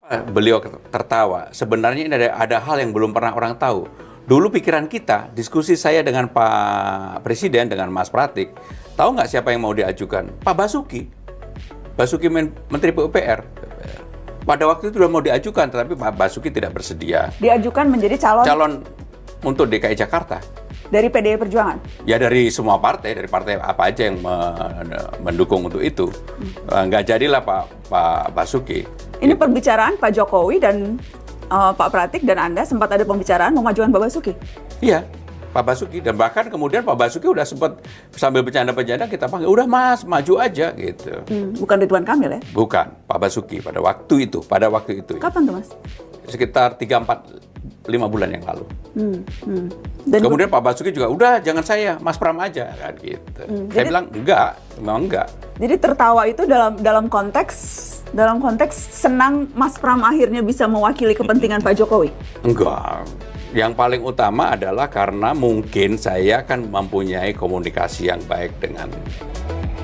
Beliau tertawa. Sebenarnya ini ada hal yang belum pernah orang tahu. Dulu pikiran kita, diskusi saya dengan Pak Presiden, dengan Mas Pratik, tahu nggak siapa yang mau diajukan? Pak Basuki. Basuki Menteri PUPR. Pada waktu itu sudah mau diajukan, tetapi Pak Basuki tidak bersedia. Diajukan menjadi calon untuk DKI Jakarta. Dari PDI Perjuangan? Ya dari semua partai, dari partai apa aja yang mendukung untuk itu. Nggak jadilah Pak Basuki. Ini pembicaraan Pak Jokowi dan Pak Pratik dan Anda sempat ada pembicaraan memajukan Pak Basuki? Iya, Pak Basuki. Dan bahkan kemudian Pak Basuki udah sempat sambil bercanda-bercanda kita panggil, udah Mas, maju aja gitu. Bukan Ridwan Kamil ya? Bukan, Pak Basuki pada waktu itu. Kapan tuh Mas? Sekitar 3, 4, 5 bulan yang lalu. Dan kemudian Pak Basuki juga, udah jangan saya, Mas Pram aja kan gitu. Saya bilang enggak, memang enggak. Jadi tertawa itu dalam konteks senang Mas Pram akhirnya bisa mewakili kepentingan Pak Jokowi? Enggak. Yang paling utama adalah karena mungkin saya kan mempunyai komunikasi yang baik dengan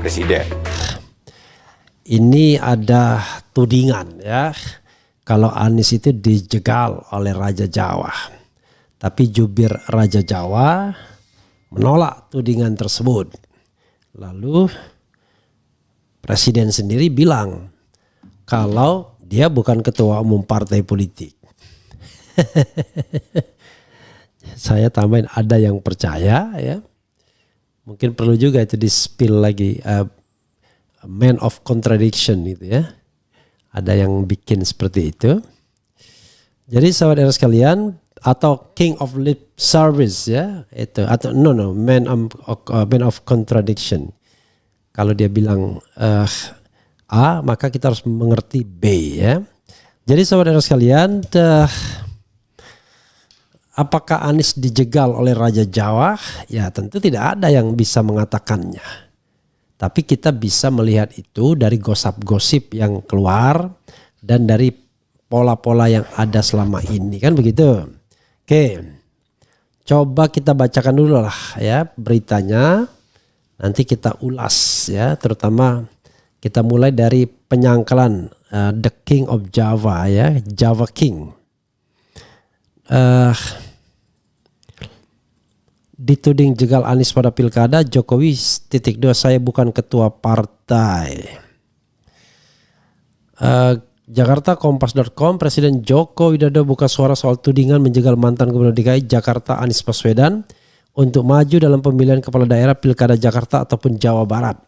Presiden. Ini ada tudingan ya, kalau Anies itu dijegal oleh Raja Jawa. Tapi jubir Raja Jawa menolak tudingan tersebut. Lalu Presiden sendiri bilang kalau dia bukan ketua umum partai politik. Saya tambahin ada yang percaya ya. Mungkin perlu juga itu di-spill lagi. Man of contradiction gitu ya. Ada yang bikin seperti itu. Jadi sahabat era sekalian, atau king of lip service ya, itu atau man of contradiction. Kalau dia bilang A, maka kita harus mengerti B ya. Jadi sahabat era sekalian, apakah Anies dijegal oleh Raja Jawa? Ya tentu tidak ada yang bisa mengatakannya. Tapi kita bisa melihat itu dari gosip-gosip yang keluar dan dari pola-pola yang ada selama ini, kan begitu. Oke, coba kita bacakan dulu lah ya beritanya. Nanti kita ulas ya, terutama kita mulai dari penyangkalan The King of Java ya, Java King. Dituding jegal Anies pada pilkada, Jokowi .2 saya bukan ketua partai. Jakarta Kompas.com, Presiden Joko Widodo buka suara soal tudingan menjegal mantan Gubernur DKI Jakarta Anies Baswedan untuk maju dalam pemilihan kepala daerah pilkada Jakarta ataupun Jawa Barat.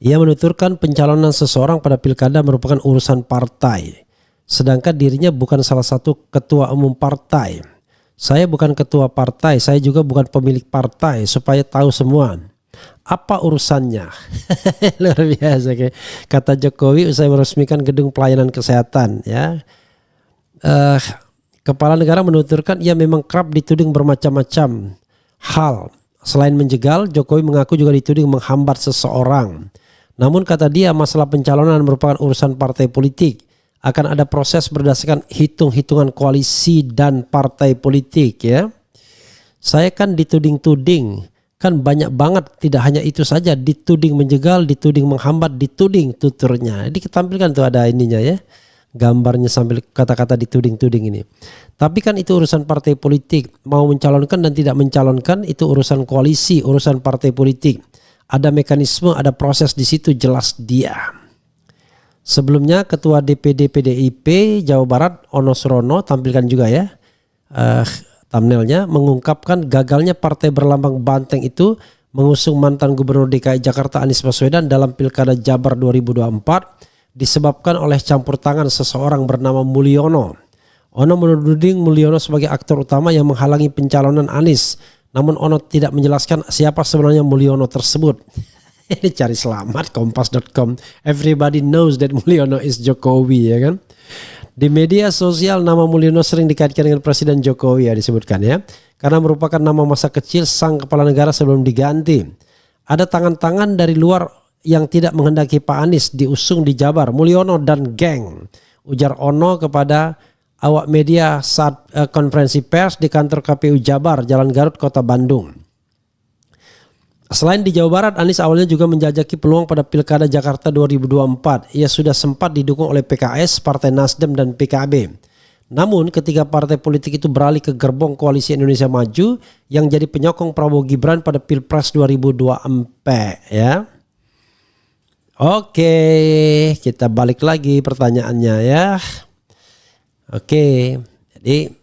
Ia menuturkan pencalonan seseorang pada pilkada merupakan urusan partai, sedangkan dirinya bukan salah satu ketua umum partai. Saya bukan ketua partai, saya juga bukan pemilik partai, supaya tahu semua. Apa urusannya? Luar biasa. Kata Jokowi usai meresmikan gedung pelayanan kesehatan. Ya, Kepala negara menuturkan ia memang kerap dituding bermacam-macam hal. Selain menjegal, Jokowi mengaku juga dituding menghambat seseorang. Namun kata dia masalah pencalonan merupakan urusan partai politik. Akan ada proses berdasarkan hitung-hitungan koalisi dan partai politik ya. Saya kan dituding-tuding, kan banyak banget, tidak hanya itu saja, dituding menjegal, dituding menghambat, dituding tuturnya. Jadi ketampilkan tuh ada ininya ya, gambarnya sambil kata-kata dituding-tuding ini. Tapi kan itu urusan partai politik, mau mencalonkan dan tidak mencalonkan itu urusan koalisi, urusan partai politik. Ada mekanisme, ada proses di situ, jelas dia. Sebelumnya Ketua DPD PDIP Jawa Barat Ono Surono, tampilkan juga ya thumbnailnya, mengungkapkan gagalnya partai berlambang banteng itu mengusung mantan Gubernur DKI Jakarta Anies Baswedan dalam Pilkada Jabar 2024 disebabkan oleh campur tangan seseorang bernama Mulyono. Ono menuding Mulyono sebagai aktor utama yang menghalangi pencalonan Anies. Namun Ono tidak menjelaskan siapa sebenarnya Mulyono tersebut. Ini cari selamat Kompas.com. Everybody knows that Mulyono is Jokowi ya kan. Di media sosial nama Mulyono sering dikaitkan dengan Presiden Jokowi ya disebutkan ya. Karena merupakan nama masa kecil sang kepala negara sebelum diganti. Ada tangan-tangan dari luar yang tidak menghendaki Pak Anies diusung di Jabar. Mulyono dan geng, ujar Ono kepada awak media saat konferensi pers di kantor KPU Jabar, Jalan Garut, Kota Bandung. Selain di Jawa Barat, Anies awalnya juga menjajaki peluang pada Pilkada Jakarta 2024. Ia sudah sempat didukung oleh PKS, Partai Nasdem, dan PKB. Namun ketika partai politik itu beralih ke gerbong Koalisi Indonesia Maju yang jadi penyokong Prabowo Gibran pada Pilpres 2024 ya. Oke, kita balik lagi pertanyaannya ya. Oke, jadi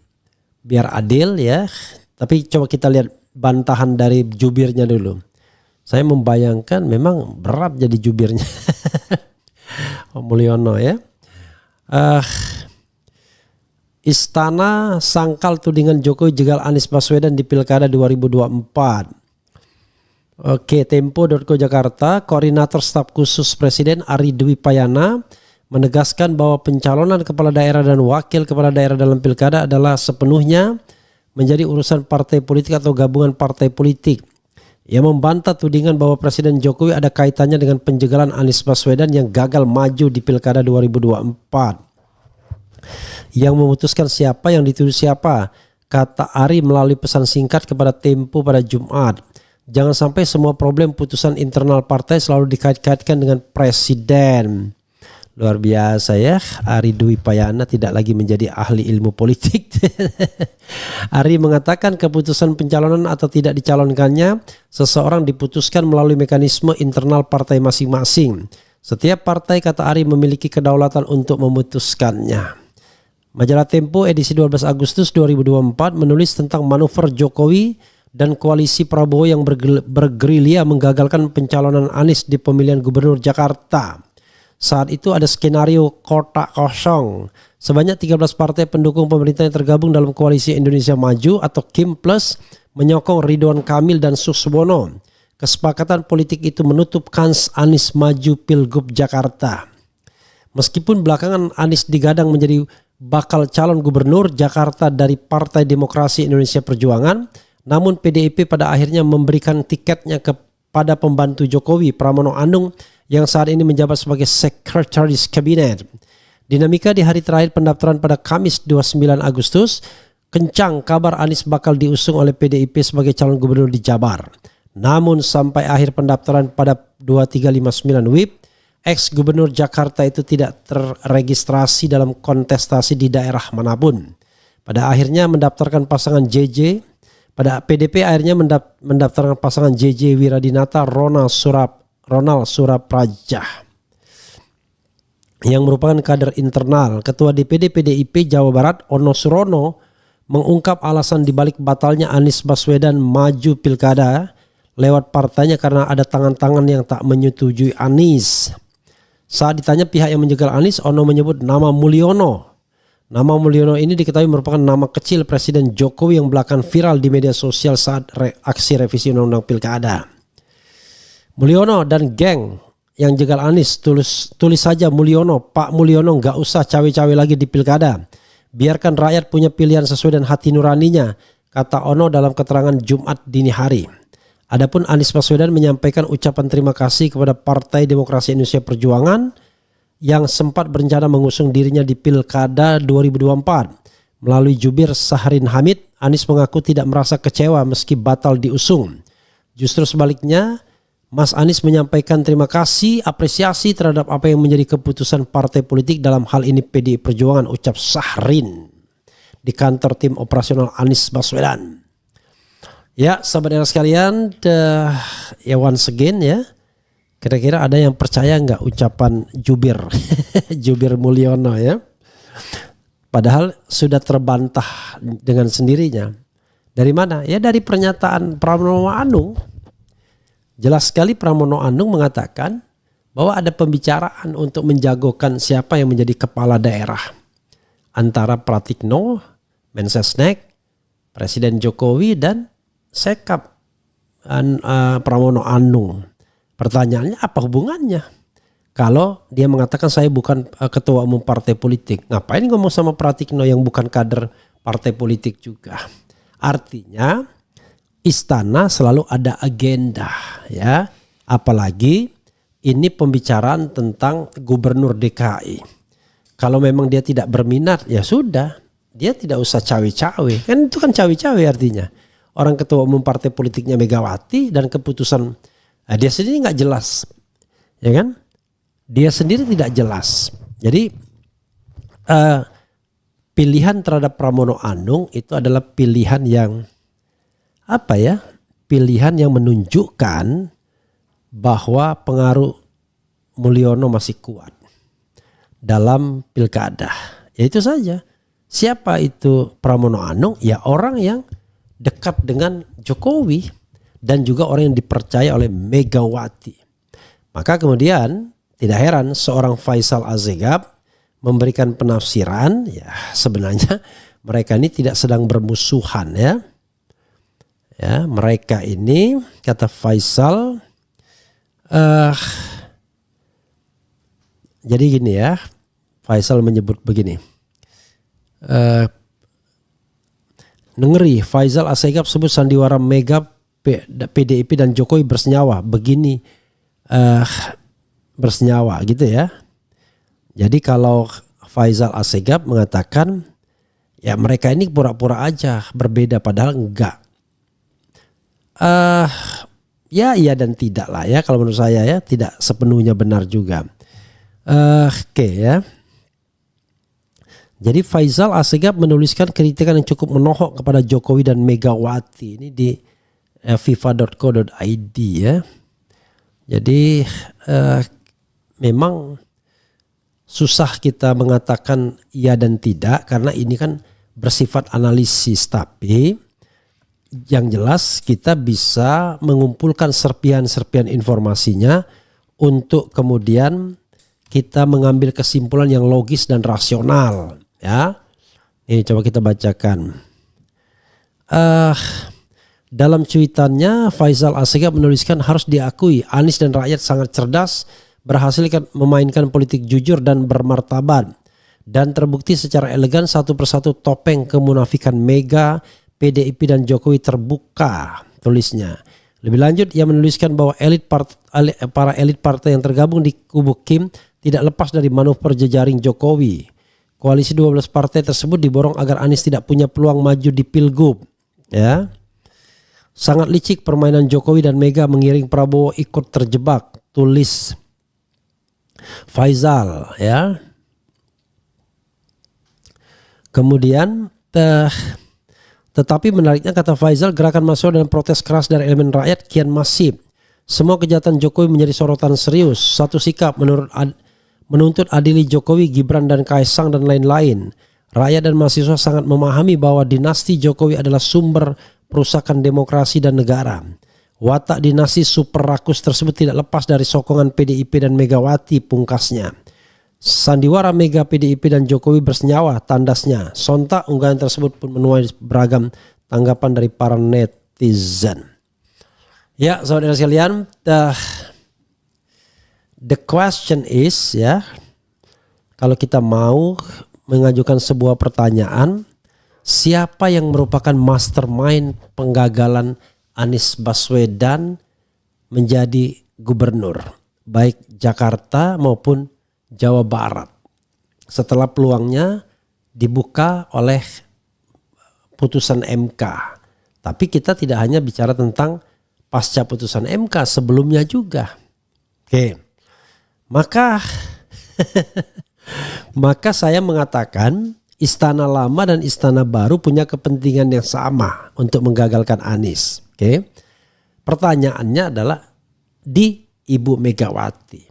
biar adil ya. Tapi coba kita lihat bantahan dari jubirnya dulu. Saya membayangkan memang berat jadi jubirnya. Mulyono ya. Istana sangkal tudingan Jokowi jegal Anies Baswedan di Pilkada 2024. Oke, Tempo.co Jakarta, Koordinator Staf Khusus Presiden Ari Dwi Payana menegaskan bahwa pencalonan kepala daerah dan wakil kepala daerah dalam Pilkada adalah sepenuhnya menjadi urusan partai politik atau gabungan partai politik. Ia membantah tudingan bahwa Presiden Jokowi ada kaitannya dengan penjegalan Anies Baswedan yang gagal maju di Pilkada 2024. Yang memutuskan siapa yang dituduh siapa, kata Ari melalui pesan singkat kepada Tempo pada Jumat. Jangan sampai semua problem putusan internal partai selalu dikait-kaitkan dengan presiden. Luar biasa ya, Ari Dwi Payana tidak lagi menjadi ahli ilmu politik. Ari mengatakan keputusan pencalonan atau tidak dicalonkannya seseorang diputuskan melalui mekanisme internal partai masing-masing. Setiap partai, kata Ari, memiliki kedaulatan untuk memutuskannya. Majalah Tempo edisi 12 Agustus 2024 menulis tentang manuver Jokowi dan koalisi Prabowo yang bergerilya menggagalkan pencalonan Anies di pemilihan gubernur Jakarta. Saat itu ada skenario kotak kosong. Sebanyak 13 partai pendukung pemerintah yang tergabung dalam koalisi Indonesia Maju atau KIM Plus menyokong Ridwan Kamil dan Suswono. Kesepakatan politik itu menutup kans Anies maju Pilgub Jakarta. Meskipun belakangan Anies digadang menjadi bakal calon gubernur Jakarta dari Partai Demokrasi Indonesia Perjuangan, namun PDIP pada akhirnya memberikan tiketnya kepada pembantu Jokowi, Pramono Anung, yang saat ini menjabat sebagai Sekretaris Kabinet. Dinamika di hari terakhir pendaftaran pada Kamis 29 Agustus, kencang kabar Anies bakal diusung oleh PDIP sebagai calon gubernur di Jabar. Namun sampai akhir pendaftaran pada 2359 WIB, ex-gubernur Jakarta itu tidak terregistrasi dalam kontestasi di daerah manapun. Pada akhirnya mendaftarkan pasangan JJ, pada PDP akhirnya mendaftarkan pasangan JJ Wiradinata Ronald Surapraja yang merupakan kader internal. Ketua DPD PDIP Jawa Barat Ono Surono mengungkap alasan dibalik batalnya Anies Baswedan maju pilkada lewat partainya karena ada tangan-tangan yang tak menyetujui Anies. Saat ditanya pihak yang menjegal Anies, Ono menyebut nama Mulyono. Nama Mulyono ini diketahui merupakan nama kecil Presiden Jokowi yang belakangan viral di media sosial saat aksi revisi Undang-Undang Pilkada. Mulyono dan geng yang jegal Anies, tulis saja Mulyono, Pak Mulyono, nggak usah cawe-cawe lagi di Pilkada. Biarkan rakyat punya pilihan sesuai dengan hati nuraninya, kata Ono dalam keterangan Jumat dini hari. Adapun Anies Baswedan menyampaikan ucapan terima kasih kepada Partai Demokrasi Indonesia Perjuangan yang sempat berencana mengusung dirinya di Pilkada 2024. Melalui jubir Sahrin Hamid, Anies mengaku tidak merasa kecewa meski batal diusung. Justru sebaliknya, Mas Anies menyampaikan terima kasih, apresiasi terhadap apa yang menjadi keputusan partai politik, dalam hal ini PDI Perjuangan, ucap Sahrin di kantor tim operasional Anies Baswedan. Ya, sahabat era sekalian, ya once again ya, kira-kira ada yang percaya nggak ucapan jubir Jubir Mulyono ya? Padahal sudah terbantah dengan sendirinya. Dari mana? Ya dari pernyataan Pramono Anung. Jelas sekali Pramono Anung mengatakan bahwa ada pembicaraan untuk menjagokan siapa yang menjadi kepala daerah antara Pratikno, Mensesnek, Presiden Jokowi, dan Sekap Pramono Anung. Pertanyaannya apa hubungannya? Kalau dia mengatakan saya bukan ketua umum partai politik, ngapain ngomong sama Pratikno yang bukan kader partai politik juga? Artinya istana selalu ada agenda ya. Apalagi ini pembicaraan tentang gubernur DKI. Kalau memang dia tidak berminat ya sudah, dia tidak usah cawe-cawe. Kan itu kan cawe-cawe artinya. orang ketua umum partai politiknya Megawati dan keputusan dia sendiri nggak jelas, ya kan? Dia sendiri tidak jelas. Jadi pilihan terhadap Pramono Anung itu adalah pilihan yang apa ya? Pilihan yang menunjukkan bahwa pengaruh Mulyono masih kuat dalam pilkada. Ya itu saja. Siapa itu Pramono Anung? Ya orang yang dekat dengan Jokowi dan juga orang yang dipercaya oleh Megawati. Maka kemudian tidak heran seorang Faisal Assegaf memberikan penafsiran, ya sebenarnya mereka ini tidak sedang bermusuhan ya. Ya, mereka ini kata Faisal jadi gini ya, Faisal menyebut begini. Ngeri, Faisal Assegaf sebut sandiwara Mega, PDIP dan Jokowi bersenyawa. Begini bersenyawa gitu ya. Jadi kalau Faisal Assegaf mengatakan ya mereka ini pura-pura aja berbeda padahal enggak. Ya iya dan tidak lah ya, kalau menurut saya ya tidak sepenuhnya benar juga. Oke ya. Jadi Faisal Assegaf menuliskan kritikan yang cukup menohok kepada Jokowi dan Megawati ini di fifa.co.id ya. Jadi memang susah kita mengatakan iya dan tidak karena ini kan bersifat analisis, tapi yang jelas kita bisa mengumpulkan serpihan-serpihan informasinya untuk kemudian kita mengambil kesimpulan yang logis dan rasional ya. Ini coba kita bacakan. Dalam cuitannya Faisal Assegaf menuliskan harus diakui Anies dan rakyat sangat cerdas, berhasil memainkan politik jujur dan bermartabat, dan terbukti secara elegan satu persatu topeng kemunafikan Mega, PDIP dan Jokowi terbuka, tulisnya. Lebih lanjut ia menuliskan bahwa para elit partai yang tergabung di kubu Kim tidak lepas dari manuver jejaring Jokowi. Koalisi 12 partai tersebut diborong agar Anies tidak punya peluang maju di Pilgub. Ya. Sangat licik permainan Jokowi dan Mega mengiring Prabowo ikut terjebak, tulis Faisal ya. Kemudian tetapi menariknya kata Faisal, gerakan mahasiswa dan protes keras dari elemen rakyat kian masif. Semua kejahatan Jokowi menjadi sorotan serius. Satu sikap menuntut adili Jokowi, Gibran dan Kaisang dan lain-lain. Rakyat dan mahasiswa sangat memahami bahwa dinasti Jokowi adalah sumber perusakan demokrasi dan negara. Watak dinasti super rakus tersebut tidak lepas dari sokongan PDIP dan Megawati, pungkasnya. Sandiwara Mega, PDIP dan Jokowi bersenyawa, tandasnya. Sontak unggahan tersebut pun menuai beragam tanggapan dari para netizen. Ya, saudara sekalian, the question is ya, kalau kita mau mengajukan sebuah pertanyaan, siapa yang merupakan mastermind penggagalan Anies Baswedan menjadi gubernur, baik Jakarta maupun Jawa Barat, setelah peluangnya dibuka oleh putusan MK. Tapi kita tidak hanya bicara tentang pasca putusan MK, sebelumnya juga. Oke. Maka maka saya mengatakan Istana Lama dan Istana Baru punya kepentingan yang sama untuk menggagalkan Anies. Oke. Pertanyaannya adalah di Ibu Megawati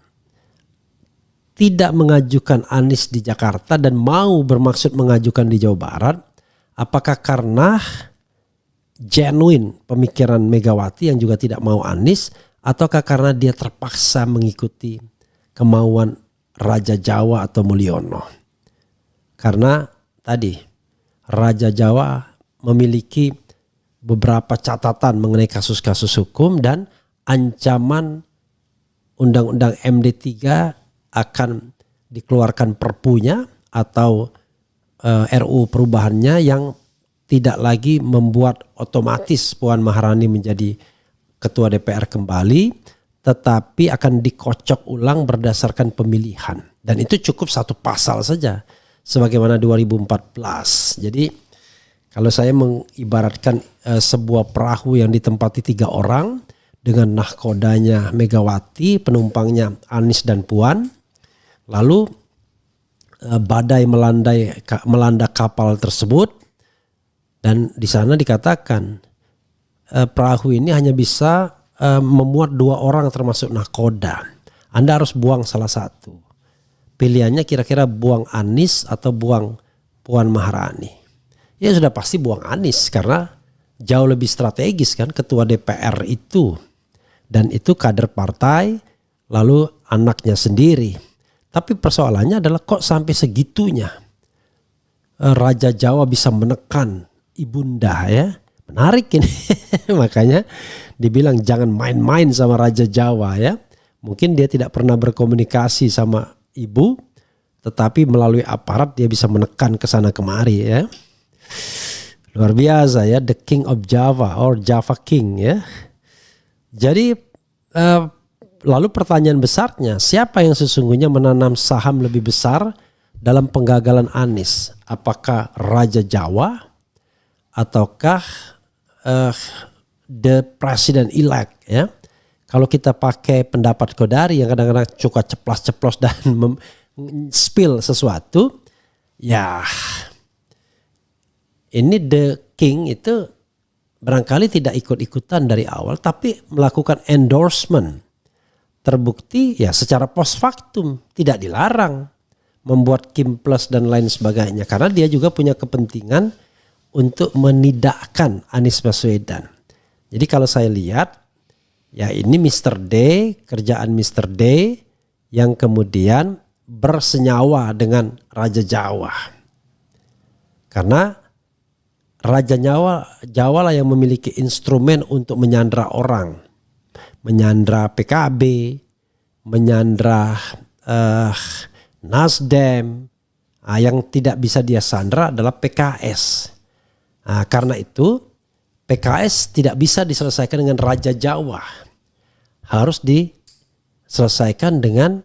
tidak mengajukan Anies di Jakarta dan mau bermaksud mengajukan di Jawa Barat, apakah karena genuine pemikiran Megawati yang juga tidak mau Anies, ataukah karena dia terpaksa mengikuti kemauan Raja Jawa atau Mulyono? Karena tadi Raja Jawa memiliki beberapa catatan mengenai kasus-kasus hukum dan ancaman Undang-Undang MD3 akan dikeluarkan perpunya atau RU perubahannya yang tidak lagi membuat otomatis Puan Maharani menjadi ketua DPR kembali, tetapi akan dikocok ulang berdasarkan pemilihan. Dan itu cukup satu pasal saja sebagaimana 2014. Jadi Kalau saya mengibaratkan sebuah perahu yang ditempati 3 orang dengan nahkodanya Megawati, penumpangnya Anies dan Puan, lalu badai melanda kapal tersebut, dan di sana dikatakan perahu ini hanya bisa memuat 2 orang termasuk nahkoda. Anda harus buang salah satu. Pilihannya kira-kira buang Anies atau buang Puan Maharani. Ya sudah pasti buang Anies karena jauh lebih strategis kan, ketua DPR itu. Dan itu kader partai, lalu anaknya sendiri. Tapi persoalannya adalah kok sampai segitunya Raja Jawa bisa menekan ibunda ya. Menarik ini. Makanya dibilang jangan main-main sama Raja Jawa ya. Mungkin dia tidak pernah berkomunikasi sama ibu, tetapi melalui aparat dia bisa menekan ke sana kemari ya. Luar biasa ya, the King of Java or Java King ya. Jadi lalu pertanyaan besarnya, siapa yang sesungguhnya menanam saham lebih besar dalam penggagalan Anies? Apakah Raja Jawa ataukah the President elect ya? Kalau kita pakai pendapat Kodari yang kadang-kadang suka ceplas-ceplos dan spill sesuatu, ya ini the king itu barangkali tidak ikut-ikutan dari awal tapi melakukan endorsement. Terbukti ya secara post factum tidak dilarang membuat Kim Plus dan lain sebagainya karena dia juga punya kepentingan untuk menidakkan Anies Baswedan. Jadi kalau saya lihat ya ini Mr. D, kerjaan Mr. D yang kemudian bersenyawa dengan Raja Jawa. Karena Raja Jawa lah yang memiliki instrumen untuk menyandra orang. Menyandra PKB, menyandra Nasdem. Yang tidak bisa dia sandra adalah PKS. Karena itu PKS tidak bisa diselesaikan dengan Raja Jawa. Harus diselesaikan dengan